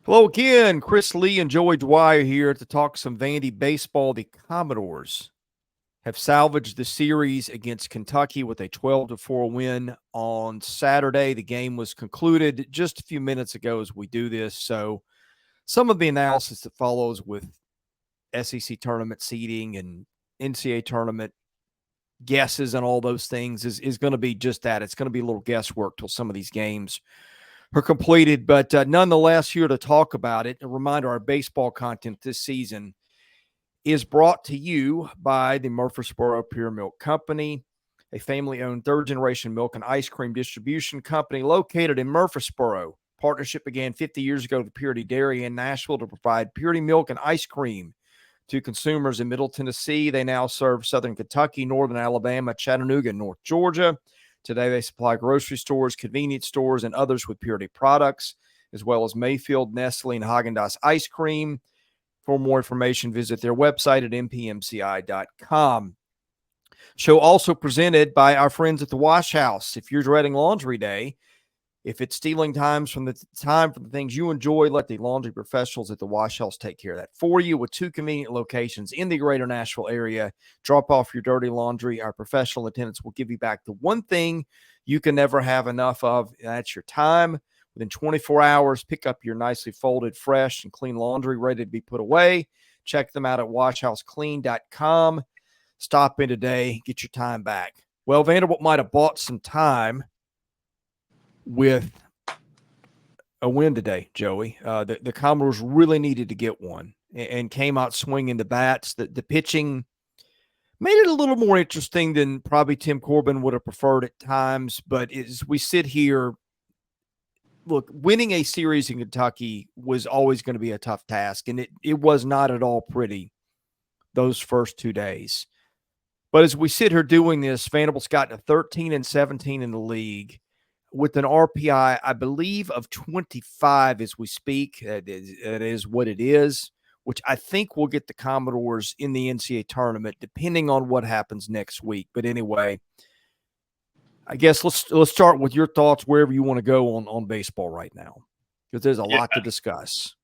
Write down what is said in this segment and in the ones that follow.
Hello again, Chris Lee and Joey Dwyer here to talk some Vandy baseball. The Commodores have salvaged the series against Kentucky with a 12-4 win on Saturday. The game was concluded just a few minutes ago as we do this. So some of the analysis that follows with SEC tournament seeding and NCAA tournament guesses and all those things is going to be just that. It's going to be a little guesswork till some of these games are completed. But nonetheless, here to talk about it, a reminder, our baseball content this season is brought to you by the Murfreesboro Pure Milk Company, a family-owned third-generation milk and ice cream distribution company located in Murfreesboro. Partnership began 50 years ago with Purity Dairy in Nashville to provide purity milk and ice cream to consumers in Middle Tennessee. They now serve Southern Kentucky, Northern Alabama, Chattanooga, and North Georgia. Today, they supply grocery stores, convenience stores, and others with Purity products, as well as Mayfield, Nestle, and Haagen-Dazs ice cream. For more information, visit their website at mpmci.com. Show also presented by our friends at the Wash House. If you're dreading laundry day, if it's stealing time from the things you enjoy, let the laundry professionals at the Wash House take care of that for you with two convenient locations in the greater Nashville area. Drop off your dirty laundry. Our professional attendants will give you back the one thing you can never have enough of, and that's your time. Within 24 hours, pick up your nicely folded, fresh, and clean laundry ready to be put away. Check them out at washhouseclean.com. Stop in today. Get your time back. Well, Vanderbilt might have bought some time with a win today, Joey. The Commodores really needed to get one and came out swinging the bats. The pitching made it a little more interesting than probably Tim Corbin would have preferred at times. But as we sit here, look, winning a series in Kentucky was always going to be a tough task, and it was not at all pretty those first 2 days. But as we sit here doing this, Vanderbilt's gotten a 13-17 in the league, with an RPI, I believe, of 25 as we speak. That is what it is, which I think will get the Commodores in the NCAA tournament, depending on what happens next week. But anyway, I guess let's start with your thoughts wherever you want to go on baseball right now, because there's a lot to discuss.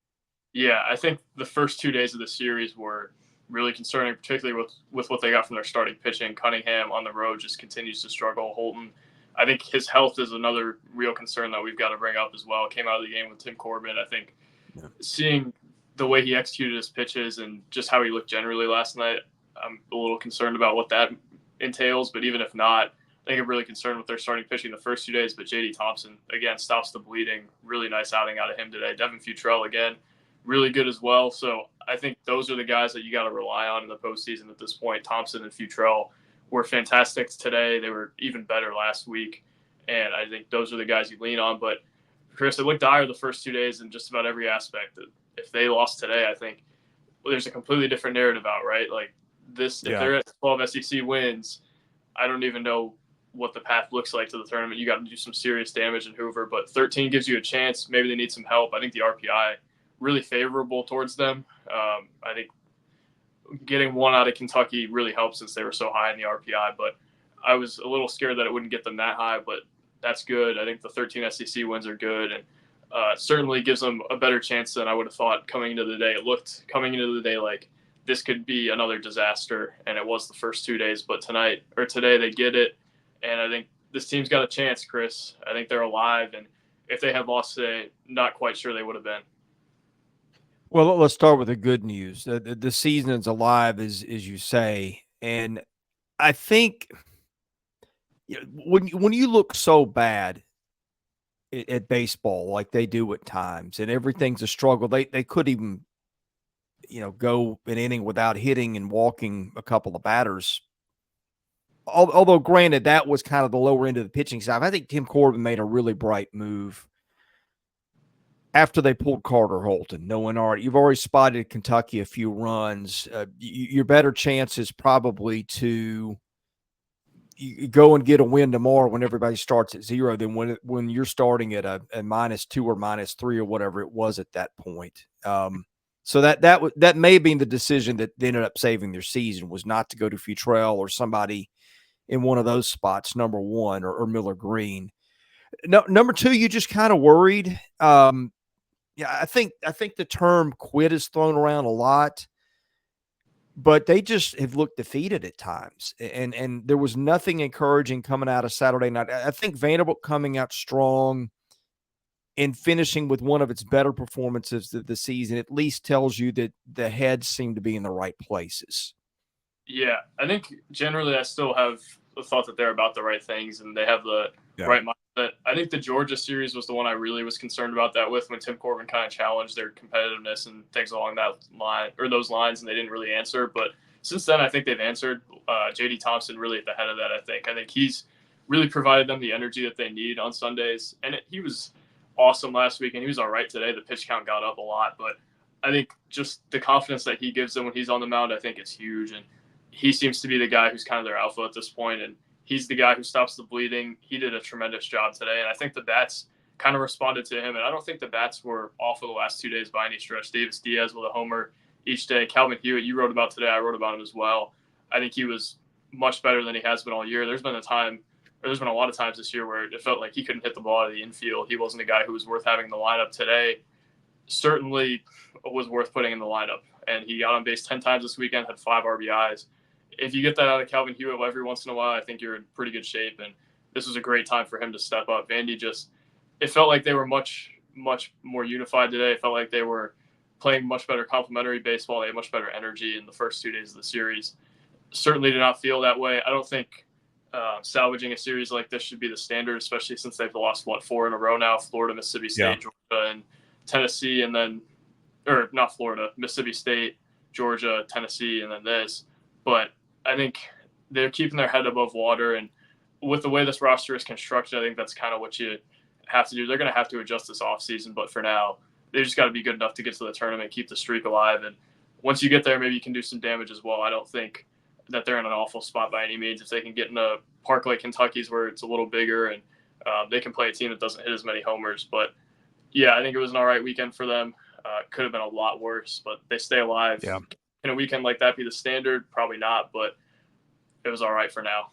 Yeah, I think the first 2 days of the series were really concerning, particularly with what they got from their starting pitching. Cunningham on the road just continues to struggle. Holton, I think his health is another real concern that we've got to bring up as well. Came out of the game with Tim Corbin. I think seeing the way he executed his pitches and just how he looked generally last night, I'm a little concerned about what that entails. But even if not, I think I'm really concerned with their starting pitching the first 2 days. But J.D. Thompson, again, stops the bleeding. Really nice outing out of him today. Devin Futrell, again, really good as well. So I think those are the guys that you got to rely on in the postseason at this point. Thompson and Futrell were fantastic today. They were even better last week. And I think those are the guys you lean on. But, Chris, it looked dire the first 2 days in just about every aspect. If they lost today, I think there's a completely different narrative out, right? Like this, if they're at 12 SEC wins, I don't even know what the path looks like to the tournament. You got to do some serious damage in Hoover. But 13 gives you a chance. Maybe they need some help. I think the RPI really favorable towards them. I think getting one out of Kentucky really helps since they were so high in the RPI, but I was a little scared that it wouldn't get them that high, but that's good. I think the 13 SEC wins are good, and certainly gives them a better chance than I would have thought coming into the day. It looked coming into the day like this could be another disaster, and it was the first 2 days, but today they get it, and I think this team's got a chance, Chris. I think they're alive, and if they had lost today, not quite sure they would have been. Well, let's start with the good news. The season is alive, as you say, and I think when you look so bad at baseball like they do at times, and everything's a struggle, they could even go an inning without hitting and walking a couple of batters. Although, granted, that was kind of the lower end of the pitching side. I think Tim Corbin made a really bright move after they pulled Carter Holton, knowing, all right, you've already spotted Kentucky a few runs. Your better chance is probably to go and get a win tomorrow when everybody starts at zero than when you're starting at a -2 or -3 or whatever it was at that point. So that may have been the decision that ended up saving their season, was not to go to Futrell or somebody in one of those spots, number one, or Miller Green. No, number two, you just kind of worried. Yeah, I think the term quit is thrown around a lot, but they just have looked defeated at times. And there was nothing encouraging coming out of Saturday night. I think Vanderbilt coming out strong and finishing with one of its better performances of the season at least tells you that the heads seem to be in the right places. Yeah, I think generally I still have the thought that they're about the right things and they have the Yeah. right mindset. I think the Georgia series was the one I really was concerned about that with when Tim Corbin kind of challenged their competitiveness and things along that line or those lines, and they didn't really answer. But since then, I think they've answered. JD Thompson really at the head of that. I think he's really provided them the energy that they need on Sundays, and he was awesome last week, and he was all right today. The pitch count got up a lot, but I think just the confidence that he gives them when he's on the mound, I think is huge. And he seems to be the guy who's kind of their alpha at this point, and he's the guy who stops the bleeding. He did a tremendous job today, and I think the bats kind of responded to him. And I don't think the bats were off of the last 2 days by any stretch. Davis Diaz with a homer each day. Calvin Hewitt, you wrote about today. I wrote about him as well. I think he was much better than he has been all year. There's been a lot of times this year where it felt like he couldn't hit the ball out of the infield. He wasn't a guy who was worth having in the lineup today. Certainly was worth putting in the lineup. And he got on base 10 times this weekend, had 5 RBIs. If you get that out of Calvin Hewitt every once in a while, I think you're in pretty good shape. And this was a great time for him to step up. Vandy it felt like they were much, much more unified today. It felt like they were playing much better complementary baseball. They had much better energy in the first 2 days of the series. Certainly did not feel that way. I don't think salvaging a series like this should be the standard, especially since they've lost, 4 in a row now: Florida, Mississippi State, Yeah. Georgia, and Tennessee, and then, or not Florida, Mississippi State, Georgia, Tennessee, and then this. But I think they're keeping their head above water. And with the way this roster is constructed, I think that's kind of what you have to do. They're going to have to adjust this offseason, but for now, they just got to be good enough to get to the tournament, keep the streak alive. And once you get there, maybe you can do some damage as well. I don't think that they're in an awful spot by any means. If they can get in a park like Kentucky's where it's a little bigger and they can play a team that doesn't hit as many homers. But yeah, I think it was an all right weekend for them. Could have been a lot worse, but they stay alive. Yeah. Can a weekend like that be the standard? Probably not, but it was all right for now.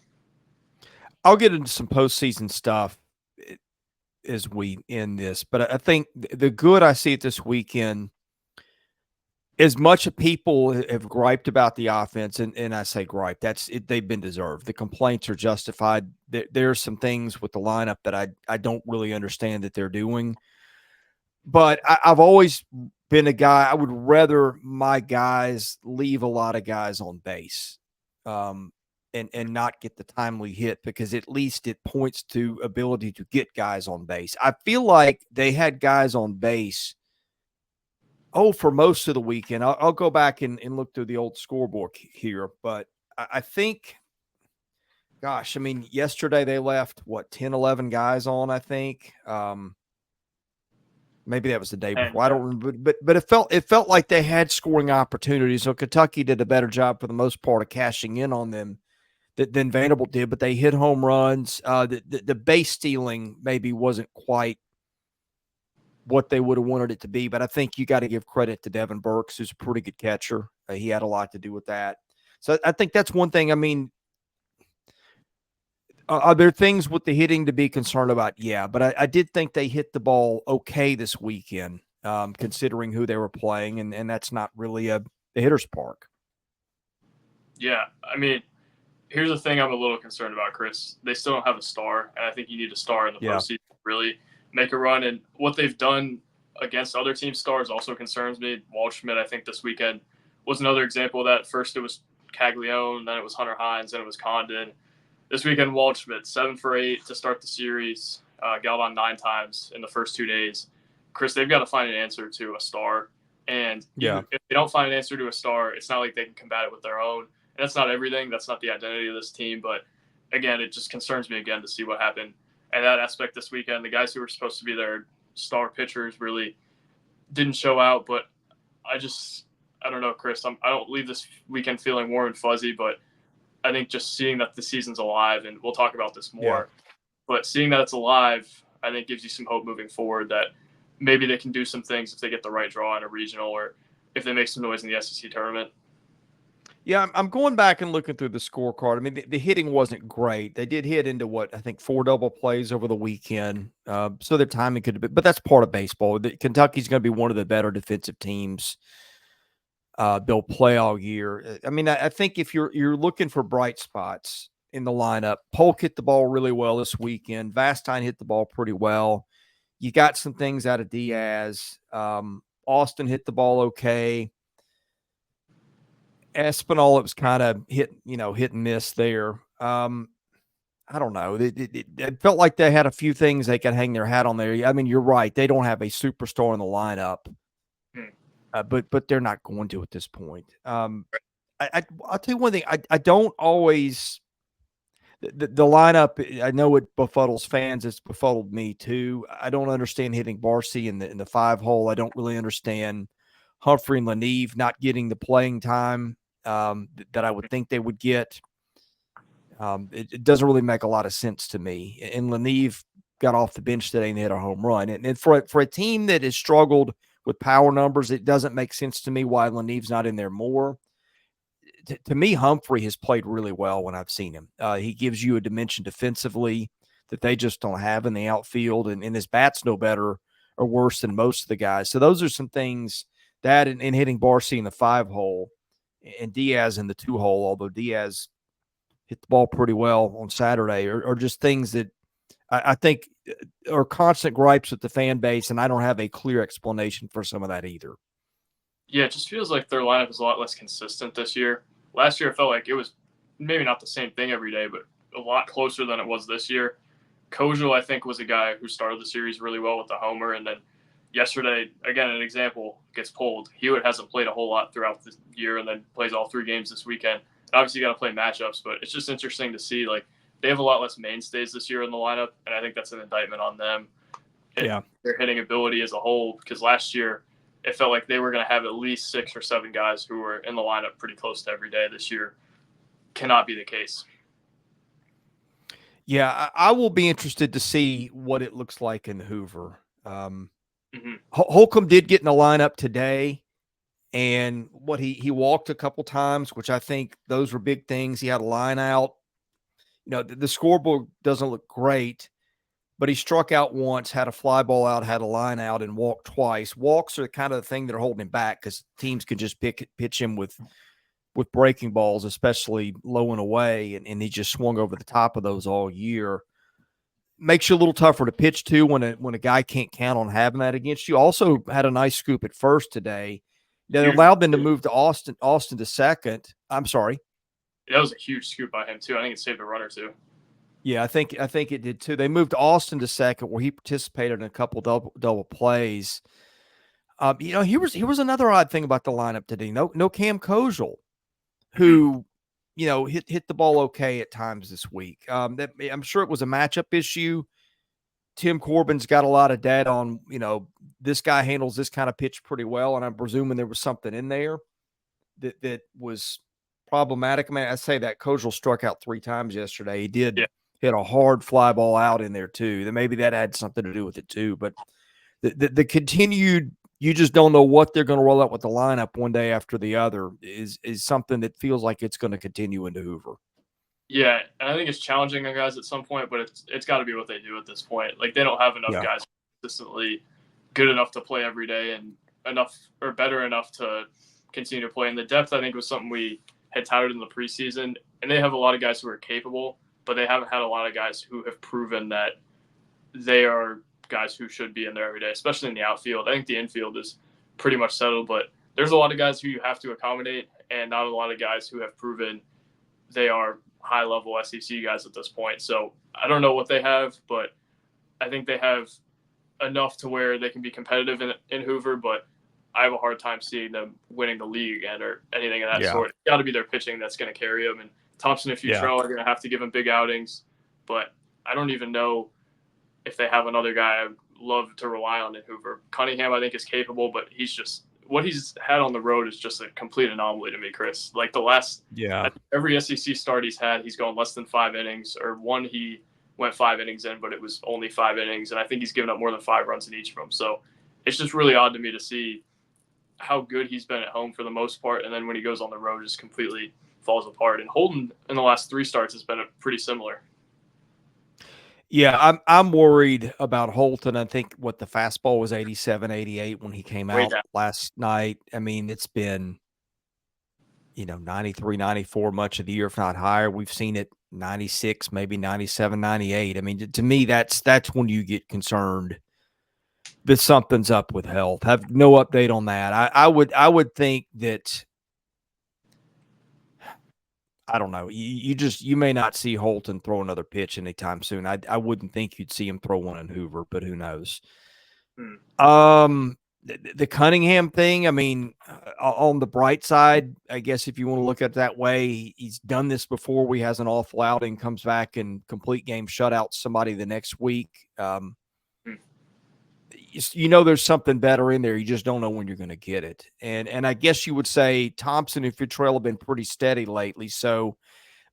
I'll get into some postseason stuff as we end this, but I think the good I see it this weekend, as much as people have griped about the offense, and I say gripe, that's it, they've been deserved. The complaints are justified. There are some things with the lineup that I don't really understand that they're doing. But I've always been a guy, I would rather my guys leave a lot of guys on base. And not get the timely hit, because at least it points to ability to get guys on base. I feel like they had guys on base for most of the weekend. I'll go back and look through the old scoreboard here, but I think, gosh, I mean, yesterday they left, 10, 11 guys on, I think. Maybe that was the day before. I don't remember, but it felt like they had scoring opportunities. So Kentucky did a better job for the most part of cashing in on them than Vanderbilt did, but they hit home runs. The base stealing maybe wasn't quite what they would have wanted it to be, but I think you got to give credit to Devin Burks, who's a pretty good catcher. He had a lot to do with that. So I think that's one thing. I mean, are there things with the hitting to be concerned about? Yeah, but I did think they hit the ball okay this weekend, considering who they were playing, and that's not really the hitter's park. Yeah, I mean, here's the thing I'm a little concerned about, Chris. They still don't have a star, and I think you need a star in the postseason to really make a run. And what they've done against other teams' stars also concerns me. Waldschmidt, I think this weekend was another example of that. First it was Caglione, then it was Hunter Hines, then it was Condon. This weekend, Waldschmidt, 7 for 8 to start the series. Got on 9 times in the first 2 days. Chris, they've got to find an answer to a star. And if they don't find an answer to a star, it's not like they can combat it with their own. And that's not everything. That's not the identity of this team. But, again, it just concerns me again to see what happened. And that aspect this weekend, the guys who were supposed to be their star pitchers really didn't show out. But I don't know, Chris. I don't leave this weekend feeling warm and fuzzy, but I think just seeing that the season's alive, and we'll talk about this more, but seeing that it's alive, I think gives you some hope moving forward that maybe they can do some things if they get the right draw in a regional or if they make some noise in the SEC tournament. Yeah, I'm going back and looking through the scorecard. I mean, the hitting wasn't great. They did hit into what I think 4 double plays over the weekend, so their timing could have been. But that's part of baseball. Kentucky's going to be one of the better defensive teams they'll play all year. I mean, I think if you're looking for bright spots in the lineup, Polk hit the ball really well this weekend. Vastine hit the ball pretty well. You got some things out of Diaz. Austin hit the ball okay. Espinal, it was kind of hit and miss there. I don't know. It felt like they had a few things they could hang their hat on there. I mean, you're right. They don't have a superstar in the lineup, but they're not going to at this point. I'll tell you one thing. I don't always the lineup. I know it befuddles fans. It's befuddled me too. I don't understand hitting Barcy in the 5 hole. I don't really understand Humphrey and Leneve not getting the playing time that I would think they would get. It doesn't really make a lot of sense to me. And Leneve got off the bench today and hit a home run. And for a team that has struggled with power numbers, it doesn't make sense to me why Leneve's not in there more. To me, Humphrey has played really well when I've seen him. He gives you a dimension defensively that they just don't have in the outfield, and his bat's no better or worse than most of the guys. So those are some things that in hitting Barcy in the 5 hole and Diaz in the 2 hole, although Diaz hit the ball pretty well on Saturday, or just things that I think are constant gripes with the fan base, and I don't have a clear explanation for some of that either. Yeah, it just feels like their lineup is a lot less consistent this year. Last year, it felt like it was maybe not the same thing every day, but a lot closer than it was this year. Kojal, I think, was a guy who started the series really well with the homer, and then yesterday, again, an example, gets pulled. Hewitt hasn't played a whole lot throughout the year and then plays all 3 games this weekend. And obviously, you got to play matchups, but it's just interesting to see, like, they have a lot less mainstays this year in the lineup, and I think that's an indictment on them. Yeah. Their hitting ability as a whole, because last year it felt like they were going to have at least 6 or 7 guys who were in the lineup pretty close to every day. This year cannot be the case. Yeah, I will be interested to see what it looks like in Hoover. Holcomb did get in the lineup today, and what he walked a couple times, which I think those were big things. He had a line out. You know, the scoreboard doesn't look great, but he struck out once, had a fly ball out, had a line out, and walked twice. Walks are kind of the thing that are holding him back because teams can just pitch him with breaking balls, especially low and away, and he just swung over the top of those all year. Makes you a little tougher to pitch to when a guy can't count on having that against you. Also had a nice scoop at first today that allowed them to move to Austin to second. I'm sorry. That was a huge scoop by him too. I think it saved a run or two. Yeah, I think it did too. They moved Austin to second, where he participated in a couple double plays. Here was another odd thing about the lineup today. No Cam Kojal, who hit the ball okay at times this week. I'm sure it was a matchup issue. Tim Corbin's got a lot of data on this guy handles this kind of pitch pretty well, and I'm presuming there was something in there that was problematic. I mean, I say that Kojal struck out 3 times yesterday. He did hit a hard fly ball out in there too. Then maybe that had something to do with it too. But the continued, you just don't know what they're going to roll out with the lineup one day after the other is something that feels like it's going to continue into Hoover. Yeah, and I think it's challenging on guys at some point, but it's got to be what they do at this point. Like, they don't have enough guys consistently good enough to play every day and enough or better enough to continue to play. And the depth, I think, was something we had touted in the preseason. And they have a lot of guys who are capable, but they haven't had a lot of guys who have proven that they are guys who should be in there every day, especially in the outfield. I think the infield is pretty much settled, but there's a lot of guys who you have to accommodate and not a lot of guys who have proven they are high-level SEC guys at this point. So I don't know what they have, but I think they have enough to where they can be competitive in Hoover, but I have a hard time seeing them winning the league again or anything of that sort. It's got to be their pitching that's going to carry them. And Thompson and Futrell are going to have to give them big outings, but I don't even know if they have another guy I'd love to rely on in Hoover. Cunningham, I think, is capable, but he's just – what he's had on the road is just a complete anomaly to me, Chris. Like every SEC start he's had, he's gone less than 5 innings, or one he went 5 innings in, but it was only 5 innings, and I think he's given up more than 5 runs in each of them. So it's just really odd to me to see how good he's been at home for the most part, and then when he goes on the road, just completely falls apart. And Holton in the last 3 starts has been pretty similar. Yeah, I'm worried about Holton. I think what the fastball was 87, 88 when he came Way out down. last night. I mean, it's been 93, 94 much of the year, if not higher. We've seen it 96, maybe 97, 98. I mean, to me, that's when you get concerned that something's up with health. Have no update on that. I would think that I don't know. You may not see Holton throw another pitch anytime soon. I wouldn't think you'd see him throw one in Hoover, but who knows? Hmm. The Cunningham thing. I mean, on the bright side, I guess if you want to look at it that way, he's done this before. He has an awful outing, comes back and complete game shutout somebody the next week. Hmm. There's something better in there. You just don't know when you're going to get it. And I guess you would say Thompson and Futrell have been pretty steady lately. So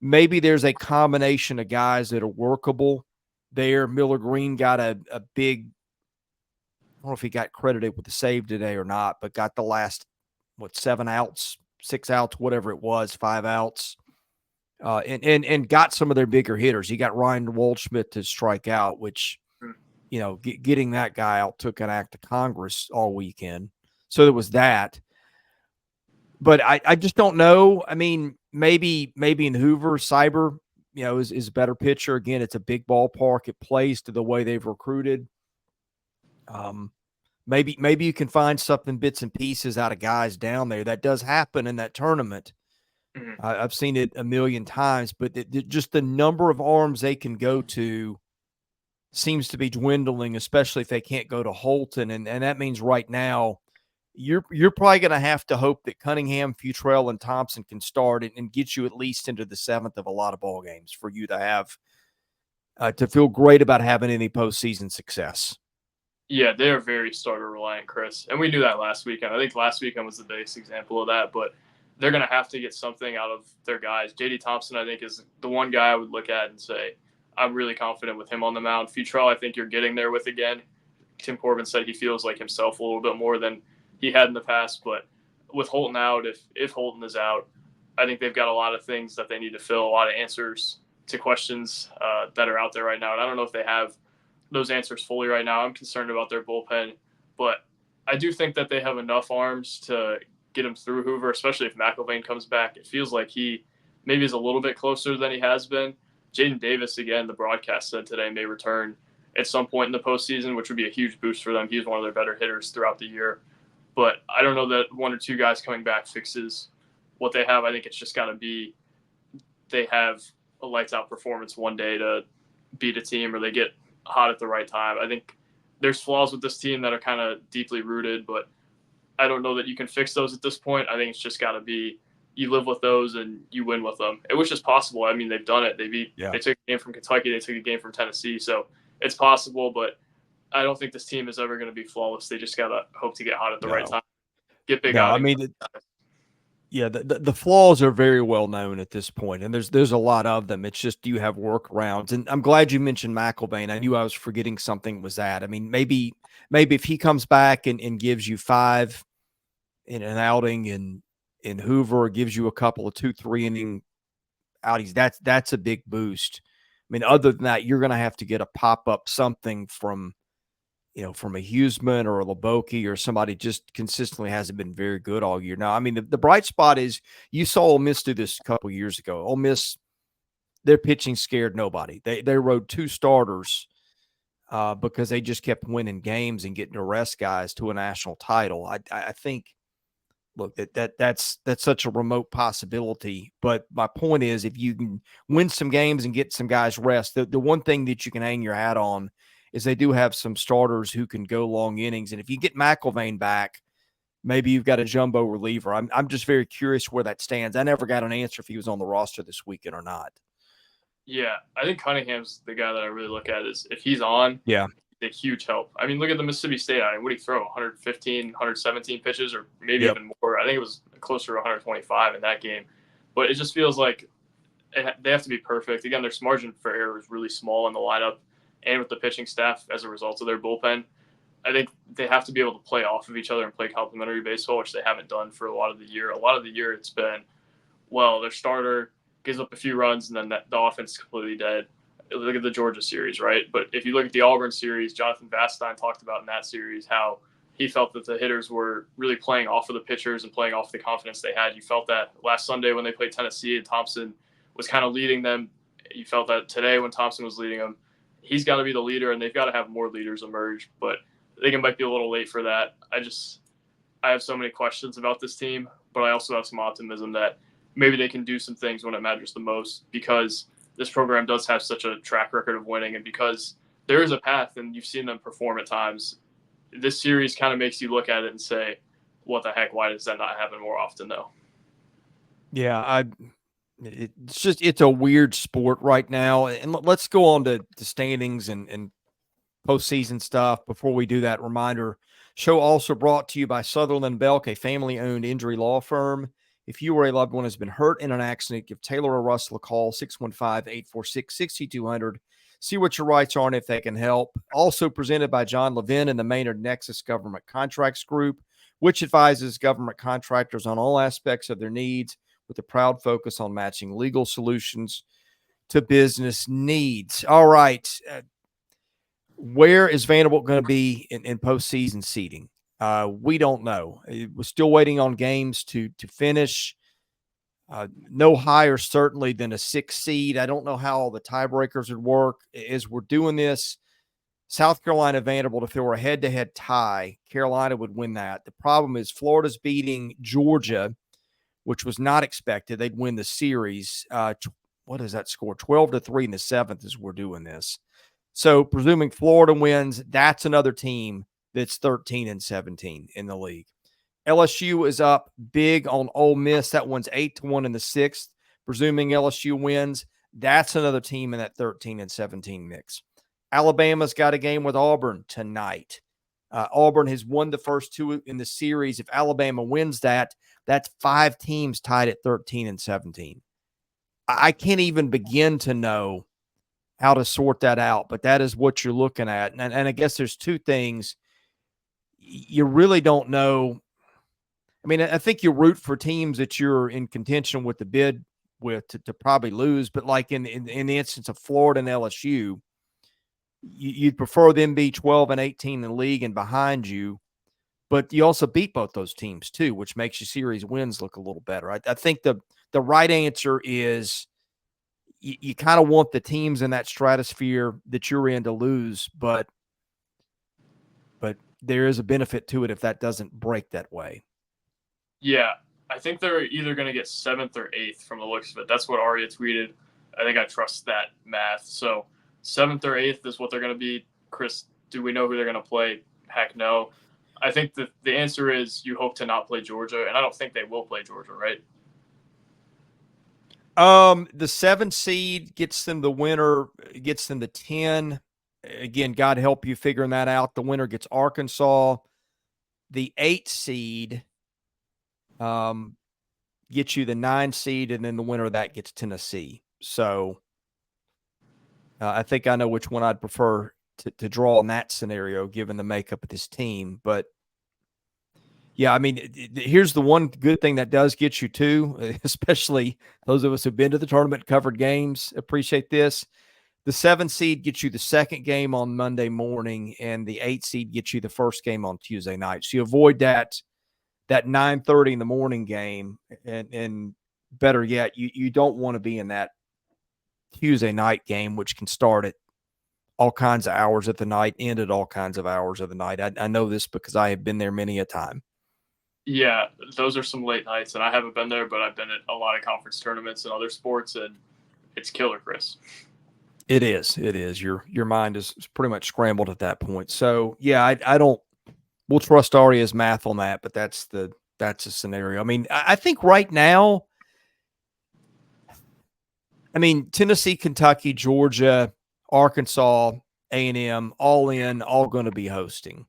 maybe there's a combination of guys that are workable there. Miller Green got a big, I don't know if he got credited with the save today or not, but got the last, 7 outs, 6 outs, whatever it was, 5 outs. And got some of their bigger hitters. He got Ryan Waldschmidt to strike out, which Hmm. Getting that guy out took an act of Congress all weekend. So there was that. But I just don't know. I mean, maybe in Hoover, Cyber, is a better pitcher. Again, it's a big ballpark. It plays to the way they've recruited. Maybe you can find something, bits and pieces out of guys down there. That does happen in that tournament. Hmm. I've seen it a million times, but just the number of arms they can go to seems to be dwindling, especially if they can't go to Holton. And that means right now you're probably going to have to hope that Cunningham, Futrell, and Thompson can start and get you at least into the 7th of a lot of ball games for you to have to feel great about having any postseason success. Yeah, they are very starter reliant, Chris. And we knew that last weekend. I think last weekend was the biggest example of that, but they're going to have to get something out of their guys. JD Thompson, I think, is the one guy I would look at and say, I'm really confident with him on the mound. Futrell, I think you're getting there with again. Tim Corbin said he feels like himself a little bit more than he had in the past. But with Holton out, if Holton is out, I think they've got a lot of things that they need to fill, a lot of answers to questions that are out there right now. And I don't know if they have those answers fully right now. I'm concerned about their bullpen, but I do think that they have enough arms to get him through Hoover, especially if McIlvain comes back. It feels like he maybe is a little bit closer than he has been. Jaden Davis, again, the broadcast said today, may return at some point in the postseason, which would be a huge boost for them. He's one of their better hitters throughout the year. But I don't know that one or two guys coming back fixes what they have. I think it's just got to be they have a lights out performance one day to beat a team, or they get hot at the right time. I think there's flaws with this team that are kind of deeply rooted, but I don't know that you can fix those at this point. I think it's just got to be you live with those and you win with them, which is possible. I mean, they've done it. They took a game from Kentucky, they took a game from Tennessee, so it's possible. But I don't think this team is ever going to be flawless. They just got to hope to get hot at the right No, time, get big no. I outings. mean, yeah, the flaws are very well known at this point, and there's a lot of them. It's just you have workarounds, and I'm glad you mentioned McIlvain. I knew I was forgetting something was that. I mean, maybe if he comes back and gives you 5 in an outing in Hoover, or gives you a couple of 2-3 inning outings, that's a big boost. I mean, other than that, you're going to have to get a pop up something from from a Huseman or a Leboki or somebody just consistently hasn't been very good all year. Now, I mean, the bright spot is you saw Ole Miss do this a couple years ago. Ole Miss, their pitching scared nobody. They rode 2 starters because they just kept winning games and getting to rest guys to a national title. I think, look, that's such a remote possibility. But my point is, if you can win some games and get some guys rest, the one thing that you can hang your hat on is they do have some starters who can go long innings. And if you get McIlvain back, maybe you've got a jumbo reliever. I'm just very curious where that stands. I never got an answer if he was on the roster this weekend or not. Yeah, I think Cunningham's the guy that I really look at is if he's on, Yeah. a huge help. I mean, look at the Mississippi State outing. What did he throw? 115, 117 pitches, or maybe Yep. even more. I think it was closer to 125 in that game. But it just feels like they have to be perfect. Again, their margin for error is really small in the lineup and with the pitching staff as a result of their bullpen. I think they have to be able to play off of each other and play complementary baseball, which they haven't done for a lot of the year. A lot of the year it's been, well, their starter gives up a few runs and then the offense is completely dead. Look at the Georgia series, right? But if you look at the Auburn series, Jonathan Vastine talked about in that series how he felt that the hitters were really playing off of the pitchers and playing off the confidence they had. You felt that last Sunday when they played Tennessee and Thompson was kind of leading them. You felt that today when Thompson was leading them. He's got to be the leader, and they've got to have more leaders emerge. But I think it might be a little late for that. I have so many questions about this team, but I also have some optimism that maybe they can do some things when it matters the most, because this program does have such a track record of winning, and because there is a path and you've seen them perform at times. This series kind of makes you look at it and say, what the heck, why does that not happen more often though? Yeah, it's a weird sport right now. And let's go on to standings and postseason stuff. Before we do that, reminder, show also brought to you by Sutherland Belk, a family-owned injury law firm. If you or a loved one has been hurt in an accident, give Taylor or Russell a call, 615-846-6200. See what your rights are and if they can help. Also presented by John Levin and the Maynard Nexus Government Contracts Group, which advises government contractors on all aspects of their needs with a proud focus on matching legal solutions to business needs. All right. Where is Vanderbilt going to be in postseason seeding? We don't know. We're still waiting on games to finish. No higher certainly than a 6 seed. I don't know how all the tiebreakers would work as we're doing this. South Carolina, Vanderbilt, if there were a head-to-head tie, Carolina would win that. The problem is Florida's beating Georgia, which was not expected. They'd win the series. What is that score? 12-3 in the 7th as we're doing this. So presuming Florida wins, that's another team that's 13-17 in the league. LSU is up big on Ole Miss. That one's 8-1 in the 6th. Presuming LSU wins, that's another team in that 13-17 mix. Alabama's got a game with Auburn tonight. Auburn has won the first 2 in the series. If Alabama wins that, that's 5 teams tied at 13-17. I can't even begin to know how to sort that out, but that is what you're looking at. And I guess there's 2 things. You really don't know. I mean, I think you root for teams that you're in contention with the bid with to probably lose, but like in the instance of Florida and LSU, you'd prefer them be 12-18 in the league and behind you, but you also beat both those teams too, which makes your series wins look a little better. I think the right answer is you kind of want the teams in that stratosphere that you're in to lose, but there is a benefit to it if that doesn't break that way. Yeah, I think they're either going to get 7th or 8th from the looks of it. That's what Arya tweeted. I think I trust that math. So 7th or 8th is what they're going to be. Chris, do we know who they're going to play? Heck no. I think that the answer is you hope to not play Georgia, and I don't think they will play Georgia, right? The 7 seed gets them the winner, gets them the 10. Again, God help you figuring that out. The winner gets Arkansas. The 8 seed gets you the 9 seed, and then the winner of that gets Tennessee. So I think I know which one I'd prefer to draw in that scenario, given the makeup of this team. But yeah, I mean, here's the one good thing that does get you too, especially those of us who've been to the tournament, covered games, appreciate this. The 7 seed gets you the second game on Monday morning, and the 8 seed gets you the first game on Tuesday night. So you avoid that 9:30 in the morning game, and better yet, you don't want to be in that Tuesday night game, which can start at all kinds of hours of the night, end at all kinds of hours of the night. I know this because I have been there many a time. Yeah, those are some late nights, and I haven't been there, but I've been at a lot of conference tournaments and other sports, and it's killer, Chris. It is. Your mind is pretty much scrambled at that point. So yeah, I don't. We'll trust Aria's math on that, but that's a scenario. I mean, I think right now, I mean, Tennessee, Kentucky, Georgia, Arkansas, A&M, all going to be hosting.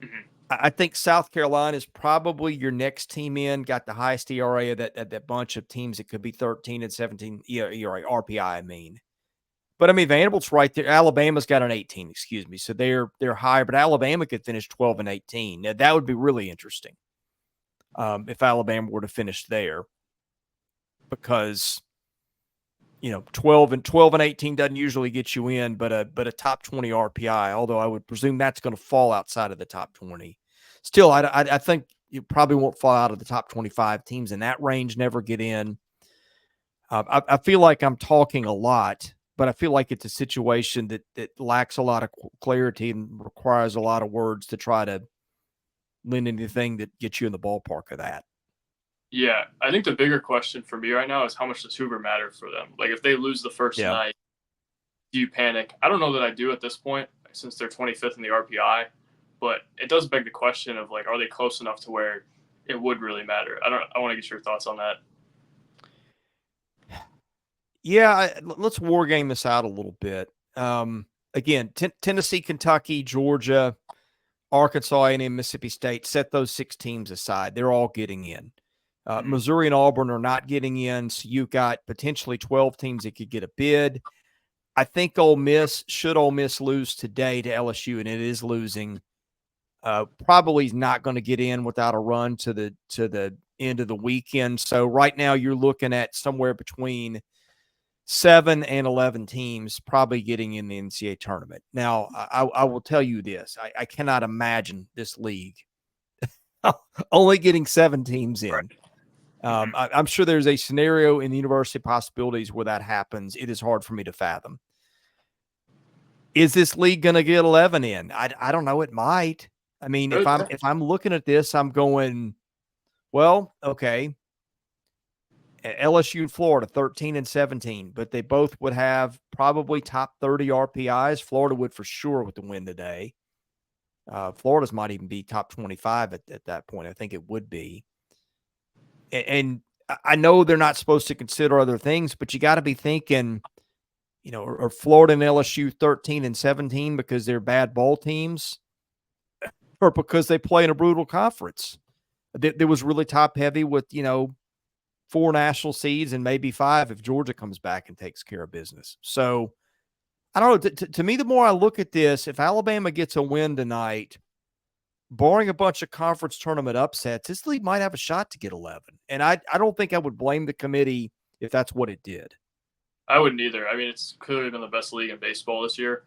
Mm-hmm. I think South Carolina is probably your next team in, got the highest ERA of that bunch of teams that could be 13 and 17 ERA, RPI, I mean. But I mean, Vanderbilt's right there. Alabama's got an 18, excuse me. So they're higher, but Alabama could finish 12 and 18. Now, that would be really interesting if Alabama were to finish there, because 12 and 18 doesn't usually get you in, but a top 20 RPI. Although I would presume that's going to fall outside of the top 20. Still, I think you probably won't fall out of the top 25 teams in that range. Never get in. I feel like I'm talking a lot, but I feel like it's a situation that lacks a lot of clarity and requires a lot of words to try to lend anything that gets you in the ballpark of that. Yeah, I think the bigger question for me right now is how much does Hoover matter for them? Like, if they lose the first night, do you panic? I don't know that I do at this point, since they're 25th in the RPI, but it does beg the question of, like, are they close enough to where it would really matter? I want to get your thoughts on that. Yeah, let's war game this out a little bit. Again, Tennessee, Kentucky, Georgia, Arkansas, A&M, Mississippi State, set those 6 teams aside. They're all getting in. Missouri and Auburn are not getting in, so you've got potentially 12 teams that could get a bid. I think should Ole Miss lose today to LSU, and it is losing, probably is not going to get in without a run to the end of the weekend. So right now you're looking at somewhere between 7 and 11 teams probably getting in the NCAA tournament. Now, I will tell you this. I cannot imagine this league only getting 7 teams in. Right. I'm sure there's a scenario in the University of Possibilities where that happens. It is hard for me to fathom. Is this league going to get 11 in? I don't know. It might. I mean, if I'm looking at this, I'm going, well, okay. LSU and Florida, 13 and 17, but they both would have probably top 30 RPIs. Florida would for sure with the win today. Florida's might even be top 25 at that point. I think it would be. And I know they're not supposed to consider other things, but you got to be thinking, are Florida and LSU 13 and 17 because they're bad ball teams, or because they play in a brutal conference that was really top heavy with, 4 national seeds and maybe 5 if Georgia comes back and takes care of business. So I don't know. To me, the more I look at this, if Alabama gets a win tonight, barring a bunch of conference tournament upsets, this league might have a shot to get 11. And I don't think I would blame the committee if that's what it did. I wouldn't either. I mean, it's clearly been the best league in baseball this year.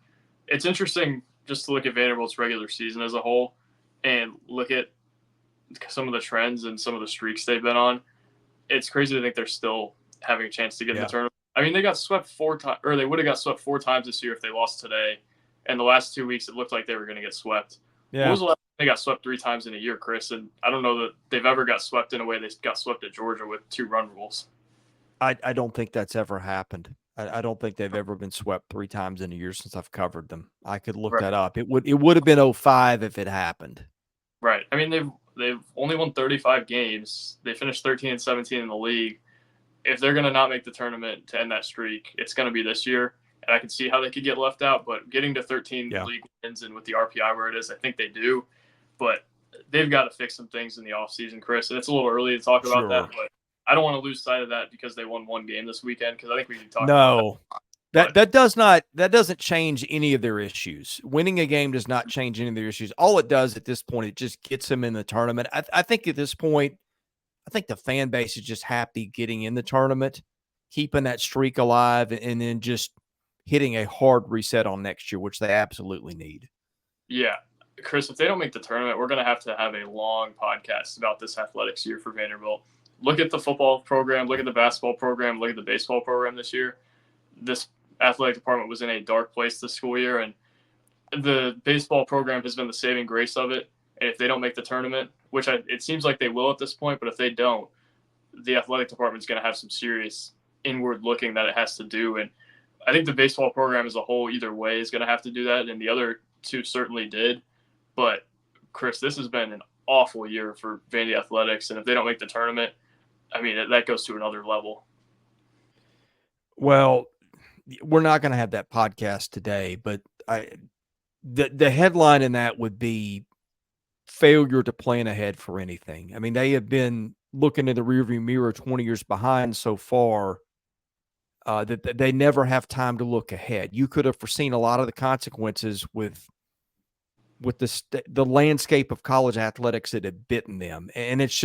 It's interesting just to look at Vanderbilt's regular season as a whole and look at some of the trends and some of the streaks they've been on. It's crazy to think they're still having a chance to get in the tournament. I mean, they got swept 4 times, or they would have got swept 4 times this year if they lost today. And the last 2 weeks, it looked like they were going to get swept. Yeah. When was the last time they got swept 3 times in a year, Chris? And I don't know that they've ever got swept in a way they got swept at Georgia with 2-run rules. I don't think that's ever happened. I don't think they've ever been swept 3 times in a year since I've covered them. I could look that up. It would have been 05 if it happened. Right. I mean, they've only won 35 games. They finished 13 and 17 in the league. If they're going to not make the tournament to end that streak, it's going to be this year. And I can see how they could get left out, but getting to 13 league wins and with the RPI where it is, I think they do. But they've got to fix some things in the offseason, Chris. And it's a little early to talk about that, but I don't want to lose sight of that because they won 1 game this weekend, because I think we can talk about that. That doesn't change any of their issues. Winning a game does not change any of their issues. All it does at this point, it just gets them in the tournament. I think at this point, I think the fan base is just happy getting in the tournament, keeping that streak alive, and then just hitting a hard reset on next year, which they absolutely need. Yeah. Chris, if they don't make the tournament, we're going to have a long podcast about this athletics year for Vanderbilt. Look at the football program, look at the basketball program, look at the baseball program this year. This athletic department was in a dark place this school year, and the baseball program has been the saving grace of it. And if they don't make the tournament, which it seems like they will at this point, but if they don't, the athletic department is going to have some serious inward looking that it has to do. And I think the baseball program as a whole, either way, is going to have to do that. And the other 2 certainly did. But Chris, this has been an awful year for Vandy athletics. And if they don't make the tournament, I mean, that goes to another level. Well, we're not going to have that podcast today, but the headline in that would be failure to plan ahead for anything. I mean, they have been looking in the rearview mirror 20 years behind so far. that they never have time to look ahead. You could have foreseen a lot of the consequences with the landscape of college athletics that had bitten them, and it's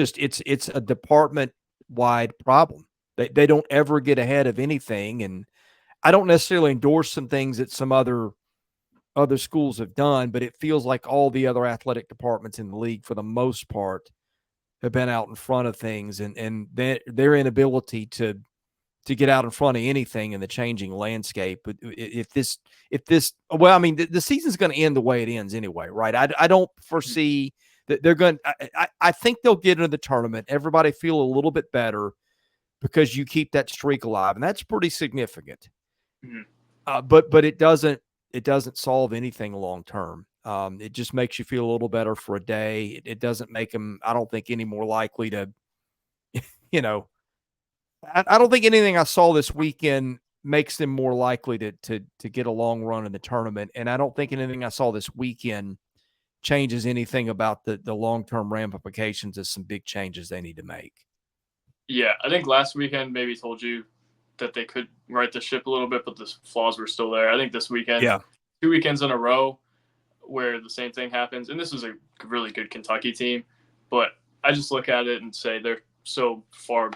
a department wide problem. They don't ever get ahead of anything, and I don't necessarily endorse some things that some other schools have done, but it feels like all the other athletic departments in the league, for the most part, have been out in front of things, and their inability to get out in front of anything in the changing landscape. But if this, well, I mean, the season's going to end the way it ends anyway, right? I don't foresee that they're going. I think they'll get into the tournament. Everybody feel a little bit better because you keep that streak alive, and that's pretty significant. Mm-hmm. But it doesn't solve anything long term. It just makes you feel a little better for a day. It doesn't make them, I don't think, any more likely to, you know, I don't think anything I saw this weekend makes them more likely to get a long run in the tournament. And I don't think anything I saw this weekend changes anything about the long-term ramifications of some big changes they need to make. Yeah, I think last weekend maybe told you that they could right the ship a little bit, but the flaws were still there. I think this weekend, 2 weekends in a row where the same thing happens, and this is a really good Kentucky team, but I just look at it and say they're so far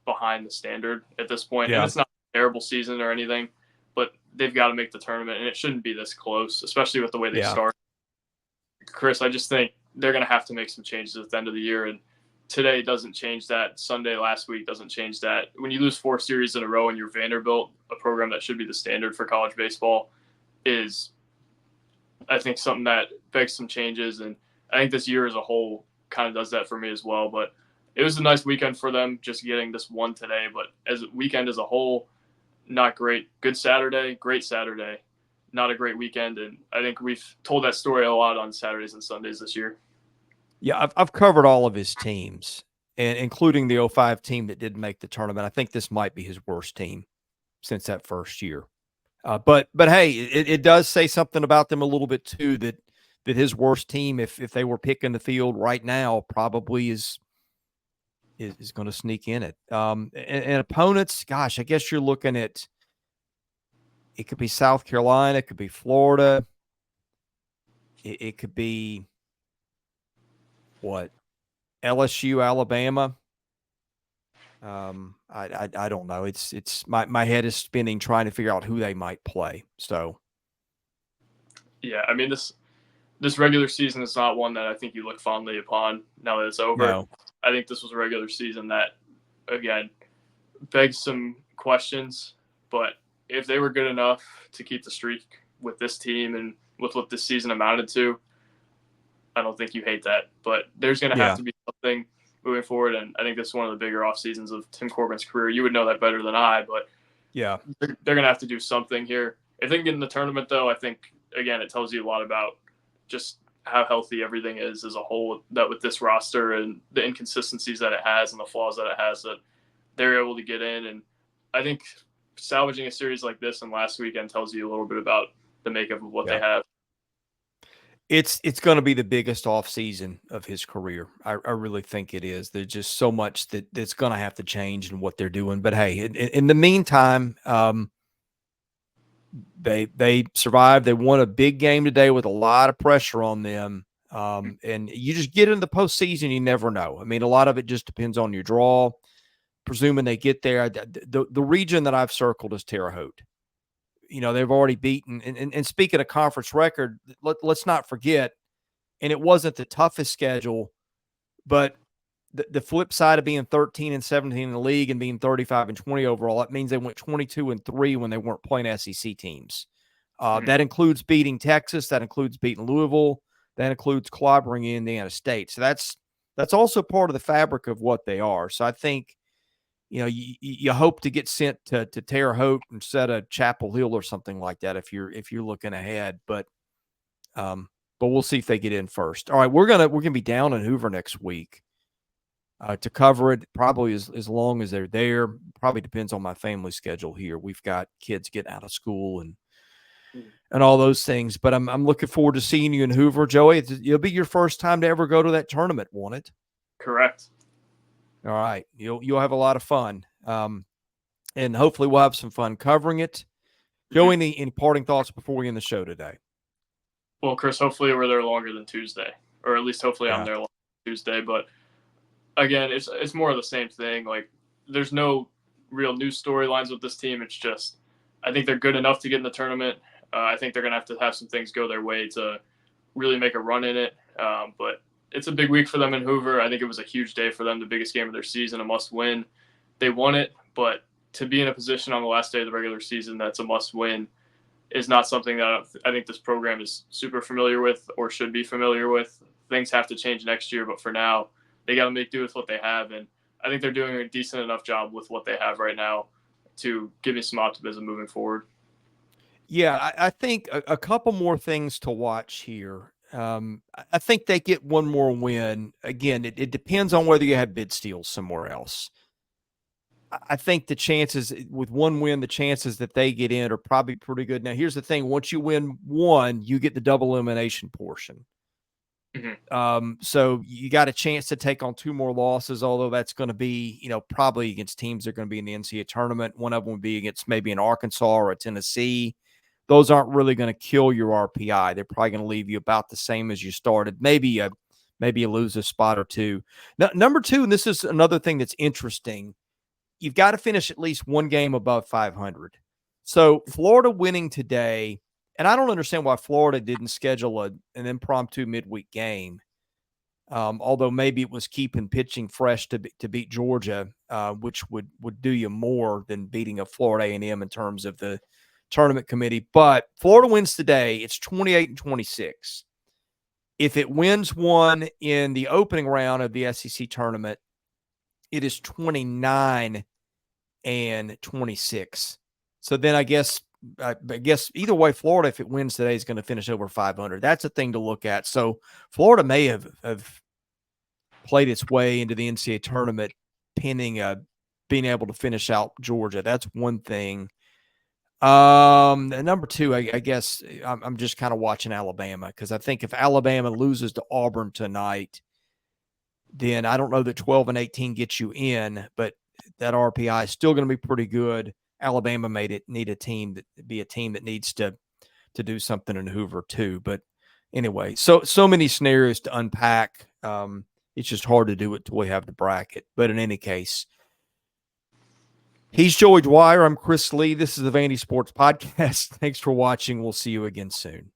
behind the standard at this point. Yeah. And it's not a terrible season or anything, but they've got to make the tournament, and it shouldn't be this close, especially with the way they start. Chris, I just think they're going to have to make some changes at the end of the year, and today doesn't change that. Sunday last week doesn't change that. When you lose 4 series in a row and you're Vanderbilt, a program that should be the standard for college baseball, is, I think, something that begs some changes. And I think this year as a whole kind of does that for me as well. But it was a nice weekend for them, just getting this one today. But as a weekend as a whole, not great. Good Saturday, great Saturday. Not a great weekend. And I think we've told that story a lot on Saturdays and Sundays this year. Yeah, I've covered all of his teams, and including the 05 team that didn't make the tournament. I think this might be his worst team since that first year. But hey, it does say something about them a little bit too, that his worst team, if they were picking the field right now, probably is going to sneak in it. And opponents, gosh, I guess you're looking at, it could be South Carolina, it could be Florida, it could be what, LSU, Alabama. I don't know. It's my head is spinning trying to figure out who they might play. So, yeah, I mean, this regular season is not one that I think you look fondly upon now that it's over. No. I think this was a regular season that, again, begs some questions. But if they were good enough to keep the streak with this team and with what this season amounted to, I don't think you hate that. But there's going to have to be something moving forward, and I think this is one of the bigger off seasons of Tim Corbin's career. You would know that better than I, but yeah, they're going to have to do something here. If they can get in the tournament, though, I think, again, it tells you a lot about just how healthy everything is as a whole, that with this roster and the inconsistencies that it has and the flaws that it has, that they're able to get in. And I think salvaging a series like this and last weekend tells you a little bit about the makeup of what they have. It's going to be the biggest off season of his career. I really think it is. There's just so much that's going to have to change in what they're doing. But hey, in the meantime, they survived. They won a big game today with a lot of pressure on them. And you just get into the postseason, you never know. I mean, a lot of it just depends on your draw. Presuming they get there, the region that I've circled is Terre Haute. You know, they've already beaten. And speaking of conference record, let's not forget, and it wasn't the toughest schedule, but the flip side of being 13-17 in the league and being 35-20 overall, that means they went 22-3 when they weren't playing SEC teams. That includes beating Texas. That includes beating Louisville. That includes clobbering Indiana State. So that's also part of the fabric of what they are. So I think, you know, you hope to get sent to Terre Haute instead of Chapel Hill or something like that if you're looking ahead. But we'll see if they get in first. All right, we're gonna be down in Hoover next week to cover it, probably as long as they're there. Probably depends on my family schedule here. We've got kids getting out of school and all those things. But I'm looking forward to seeing you in Hoover, Joey. It'll be your first time to ever go to that tournament, won't it? Correct. All right. You'll have a lot of fun. and hopefully we'll have some fun covering it. Joe, any parting thoughts before we end the show today? Well, Chris, hopefully we're there longer than Tuesday, or at least hopefully I'm Yeah. there longer than Tuesday. But again, it's more of the same thing. Like, there's no real new storylines with this team. It's just, I think they're good enough to get in the tournament. I think they're going to have some things go their way to really make a run in it. But it's a big week for them in Hoover. I think it was a huge day for them, the biggest game of their season, a must win. They won it, but to be in a position on the last day of the regular season that's a must win is not something that I think this program is super familiar with or should be familiar with. Things have to change next year, but for now, they got to make do with what they have. And I think they're doing a decent enough job with what they have right now to give me some optimism moving forward. Yeah, I think a couple more things to watch here. I think they get one more win. Again, it depends on whether you have bid steals somewhere else. I think the chances with one win, the chances that they get in are probably pretty good. Now, here's the thing. Once you win one, you get the double elimination portion. So you got a chance to take on two more losses, although that's going to be, probably against teams that are going to be in the NCAA tournament. One of them would be against maybe an Arkansas or a Tennessee. Those aren't really going to kill your RPI. They're probably going to leave you about the same as you started. Maybe you lose a spot or two. Now, number two, and this is another thing that's interesting, you've got to finish at least one game above 500. So Florida winning today, and I don't understand why Florida didn't schedule an impromptu midweek game, although maybe it was keeping pitching fresh to beat Georgia, which would do you more than beating a Florida A&M in terms of the tournament committee. But Florida wins today. It's 28-26. If it wins one in the opening round of the SEC tournament, it is 29-26. So then I guess either way, Florida, if it wins today, is going to finish over 500. That's a thing to look at. So Florida may have played its way into the NCAA tournament pending being able to finish out Georgia. That's one thing. Number two, I guess I'm just kind of watching Alabama, because I think if Alabama loses to Auburn tonight, then I don't know that 12-18 gets you in, but that RPI is still going to be pretty good. Alabama need a team that needs to do something in Hoover too. But anyway, so many scenarios to unpack. It's just hard to do it till we have the bracket. But in any case, he's Joey Dwyer. I'm Chris Lee. This is the Vandy Sports Podcast. Thanks for watching. We'll see you again soon.